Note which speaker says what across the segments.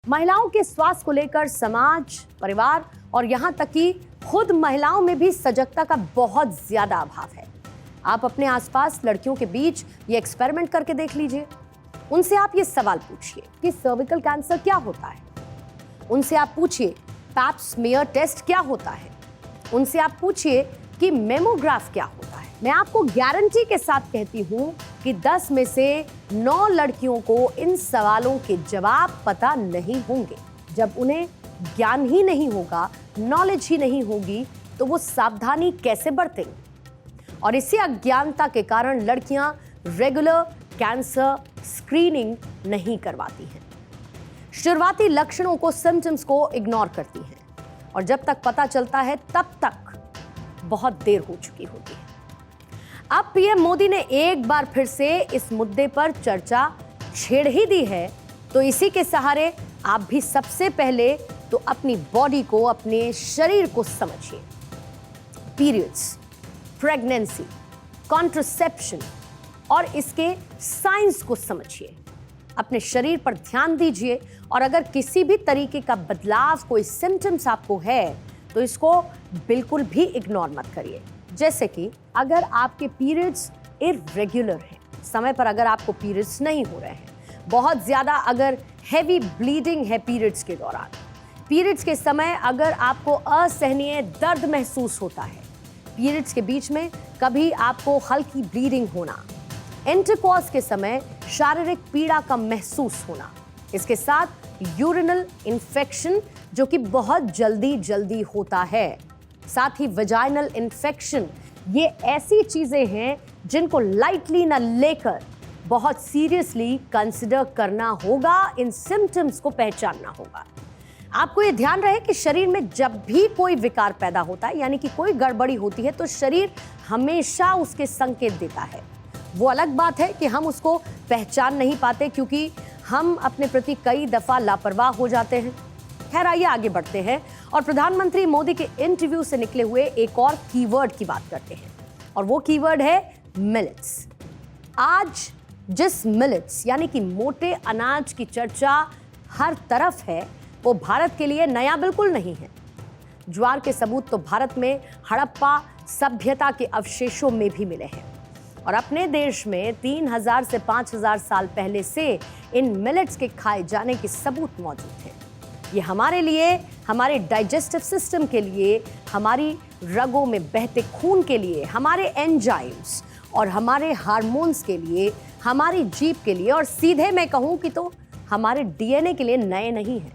Speaker 1: महिलाओं के स्वास्थ्य को लेकर समाज, परिवार और यहाँ तक कि खुद महिलाओं में भी सजगता का बहुत ज्यादा अभाव है। आप अपने आसपास लड़कियों के बीच ये एक्सपेरिमेंट करके देख लीजिए। उनसे आप ये सवाल पूछिए कि सर्विकल कैंसर क्या होता है। उनसे आप पूछिए पैप स्मीयर टेस्ट क्या होता है। उनसे आप पूछिए कि मेमोग्राफ क्या होता है। मैं आपको गारंटी के साथ कहती हूँ कि 10 में से 9 लड़कियों को इन सवालों के जवाब पता नहीं होंगे। जब उन्हें ज्ञान ही नहीं होगा, नॉलेज ही नहीं होगी, तो वो सावधानी कैसे बरतेंगे। और इसी अज्ञानता के कारण लड़कियां रेगुलर कैंसर स्क्रीनिंग नहीं करवाती हैं। शुरुआती लक्षणों को, सिम्टम्स को इग्नोर करती हैं और जब तक पता चलता है तब तक बहुत देर हो चुकी होती है। अब पीएम मोदी ने एक बार फिर से इस मुद्दे पर चर्चा छेड़ ही दी है, तो इसी के सहारे आप भी सबसे पहले तो अपनी बॉडी को, अपने शरीर को समझिए। पीरियड्स, प्रेगनेंसी, कॉन्ट्रासेप्शन और इसके साइंस को समझिए। अपने शरीर पर ध्यान दीजिए और अगर किसी भी तरीके का बदलाव, कोई सिम्टम्स आपको है तो इसको बिल्कुल भी इग्नोर मत करिए। जैसे कि अगर आपके पीरियड्स इरेगुलर हैं, समय पर अगर आपको पीरियड्स नहीं हो रहे हैं, बहुत ज़्यादा अगर हैवी ब्लीडिंग है पीरियड्स के दौरान, पीरियड्स के समय अगर आपको असहनीय दर्द महसूस होता है, पीरियड्स के बीच में कभी आपको हल्की ब्लीडिंग होना, इंटरकॉर्स के समय शारीरिक पीड़ा का महसूस होना, इसके साथ यूरिनल इन्फेक्शन जो कि बहुत जल्दी होता है, साथ ही वजाइनल इन्फेक्शन, ये ऐसी चीजें हैं जिनको लाइटली न लेकर बहुत सीरियसली कंसिडर करना होगा। इन सिम्टम्स को पहचानना होगा। आपको ये ध्यान रहे कि शरीर में जब भी कोई विकार पैदा होता है, यानी कि कोई गड़बड़ी होती है, तो शरीर हमेशा उसके संकेत देता है। वो अलग बात है कि हम उसको पहचान नहीं पाते क्योंकि हम अपने प्रति कई दफा लापरवाह हो जाते हैं। खैर, आइए आगे बढ़ते हैं और प्रधानमंत्री मोदी के इंटरव्यू से निकले हुए एक और कीवर्ड की बात करते हैं और वो कीवर्ड है मिलेट्स। आज जिस मिलेट्स यानी कि मोटे अनाज की चर्चा हर तरफ है, वो भारत के लिए नया बिल्कुल नहीं है। ज्वार के सबूत तो भारत में हड़प्पा सभ्यता के अवशेषों में भी मिले हैं और अपने देश में 3000 से 5000 साल पहले से इन मिलेट्स के खाए जाने के सबूत मौजूद हैं। ये हमारे लिए, हमारे डाइजेस्टिव सिस्टम के लिए, हमारी रगों में बहते खून के लिए, हमारे एंजाइम्स और हमारे हार्मोन्स के लिए, हमारी जीभ के लिए और सीधे मैं कहूँ कि तो हमारे डीएनए के लिए नए नहीं हैं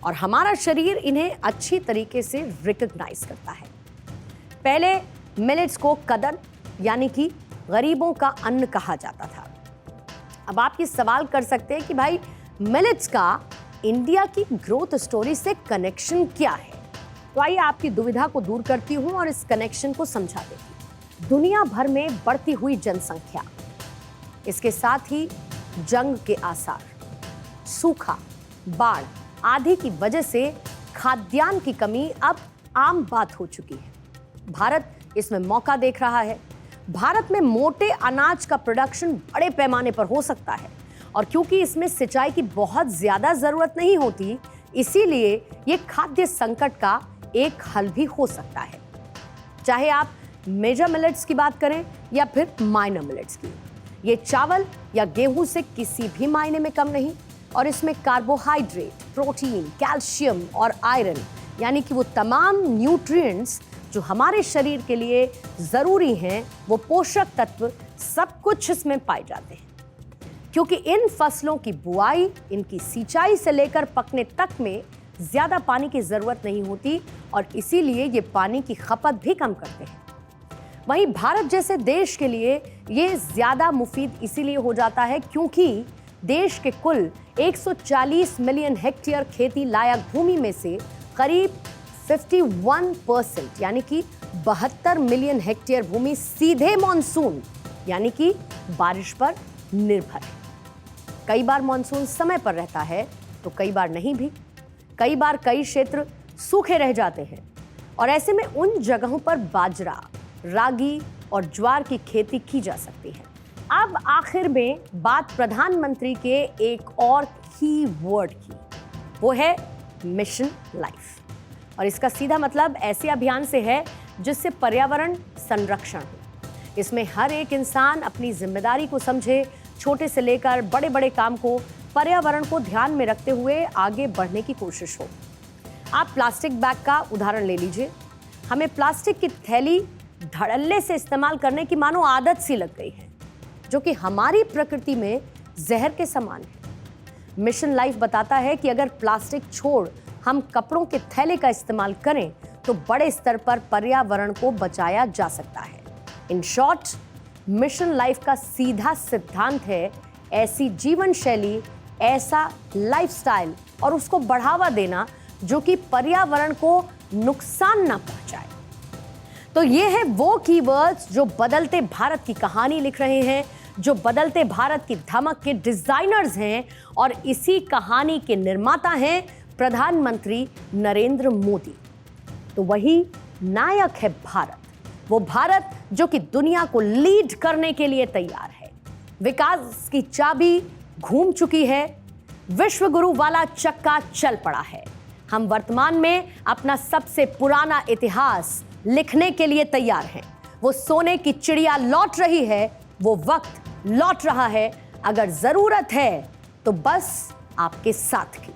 Speaker 1: और हमारा शरीर इन्हें अच्छी तरीके से रिकॉग्नाइज करता है। पहले मिलेट्स को कदर यानी कि गरीबों का अन्न कहा जाता था। अब आप ये सवाल कर सकते हैं कि भाई मिलेट्स का इंडिया की ग्रोथ स्टोरी से कनेक्शन क्या है। तो आइए आपकी दुविधा को दूर करती हूं और इस कनेक्शन को समझा देती हूं। दुनिया भर में बढ़ती हुई जनसंख्या, इसके साथ ही जंग के आसार, सूखा, बाढ़ आदि की वजह से खाद्यान्न की कमी अब आम बात हो चुकी है। भारत इसमें मौका देख रहा है। भारत में मोटे अनाज का प्रोडक्शन बड़े पैमाने पर हो सकता है और क्योंकि इसमें सिंचाई की बहुत ज्यादा जरूरत नहीं होती, इसीलिए ये खाद्य संकट का एक हल भी हो सकता है। चाहे आप मेजर मिलेट्स की बात करें या फिर माइनर मिलेट्स की, ये चावल या गेहूं से किसी भी मायने में कम नहीं और इसमें कार्बोहाइड्रेट, प्रोटीन, कैल्शियम और आयरन यानी कि वो तमाम न्यूट्रिएंट्स जो हमारे शरीर के लिए जरूरी हैं, वो पोषक तत्व सब कुछ इसमें पाए जाते हैं। क्योंकि इन फसलों की बुआई, इनकी सिंचाई से लेकर पकने तक में ज्यादा पानी की जरूरत नहीं होती और इसीलिए ये पानी की खपत भी कम करते हैं। वहीं भारत जैसे देश के लिए ये ज्यादा मुफीद इसीलिए हो जाता है क्योंकि देश के कुल 140 मिलियन हेक्टेयर खेती लायक भूमि में से करीब 51% यानी कि 72 मिलियन हेक्टेयर भूमि सीधे मॉनसून यानी कि बारिश पर निर्भर है। कई बार मॉनसून समय पर रहता है तो कई बार नहीं भी। कई बार कई क्षेत्र सूखे रह जाते हैं और ऐसे में उन जगहों पर बाजरा, रागी और ज्वार की खेती की जा सकती है। अब आखिर में बात प्रधानमंत्री के एक और की वर्ड की, वो है मिशन लाइफ। और इसका सीधा मतलब ऐसे अभियान से है जिससे पर्यावरण संरक्षण हो। इसमें हर एक इंसान अपनी जिम्मेदारी को समझे, छोटे से लेकर बड़े बड़े काम को पर्यावरण को ध्यान में रखते हुए आगे बढ़ने की कोशिश हो। आप प्लास्टिक बैग का उदाहरण ले लीजिए। हमें प्लास्टिक की थैली धड़ल्ले से इस्तेमाल करने की मानो आदत सी लग गई है, जो कि हमारी प्रकृति में जहर के समान है। मिशन लाइफ बताता है कि अगर प्लास्टिक छोड़ हम कपड़ों के थैले का इस्तेमाल करें तो बड़े स्तर पर पर्यावरण को बचाया जा सकता है। इन शॉर्ट, मिशन लाइफ का सीधा सिद्धांत है ऐसी जीवन शैली, ऐसा लाइफस्टाइल और उसको बढ़ावा देना जो कि पर्यावरण को नुकसान ना पहुंचाए। तो ये है वो कीवर्ड्स जो बदलते भारत की कहानी लिख रहे हैं, जो बदलते भारत की धमक के डिजाइनर्स हैं, और इसी कहानी के निर्माता हैं प्रधानमंत्री नरेंद्र मोदी। तो वही नायक है भारत, वो भारत जो कि दुनिया को लीड करने के लिए तैयार है। विकास की चाबी घूम चुकी है, विश्व गुरु वाला चक्का चल पड़ा है। हम वर्तमान में अपना सबसे पुराना इतिहास लिखने के लिए तैयार हैं। वो सोने की चिड़िया लौट रही है, वो वक्त लौट रहा है। अगर जरूरत है तो बस आपके साथ की।